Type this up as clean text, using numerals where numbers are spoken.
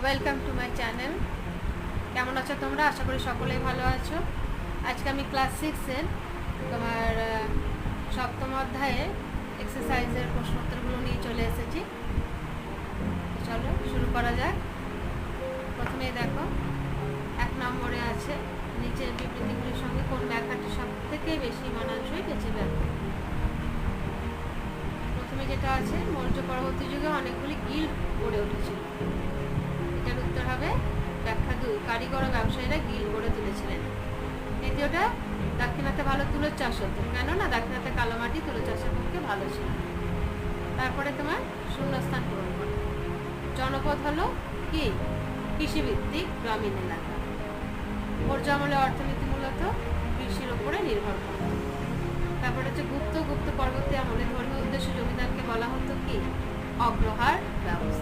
Welcome to my channel. কেমন আছো তোমরা? আশা করি সকলেই ভালো আছো। আজকে আমি ক্লাস 6-এর তোমার সপ্তম অধ্যায়ে এক্সারসাইজের প্রশ্নোত্তরগুলো নিয়ে চলে এসেছি। চলো শুরু করা যাক। প্রথমেই দেখো 1 নম্বরে আছে, নিচের বিবৃতিগুলির সঙ্গে কোন ব্যাখ্যাটি সব থেকে বেশি মানানসই বেছে দেখো। প্রথমে যেটা আছে, মৌর্য পরবর্তী যুগে অনেকগুলি গিল্ড গড়ে উঠেছিল। এটার উত্তর হবে ব্যাখ্যা 2, কারিগর ও ব্যবসায়ীরা গিল্ড গড়ে তুলেছিলেন। দ্বিতীয়টা, দাক্ষিণাত্যে ভালো তুলোর চাষ হতো, কেননা দাক্ষিণাত্যে কালো মাটি তুলো চাষের পক্ষে ভালো ছিল। তারপরে তোমার শূন্যস্থান পূরণ করো। জনপদ হলো কি? কৃষিভিত্তিক গ্রামীণ এলাকা। মৌর্য আমলে অর্থনীতি মূলত কৃষির উপরে নির্ভর করত। তারপরে হচ্ছে গুপ্ত পরবর্তী আমলে ধর্মীয় উদ্দেশ্যে জমিদারকে বলা হতো কি? অগ্রহার ব্যবস্থা।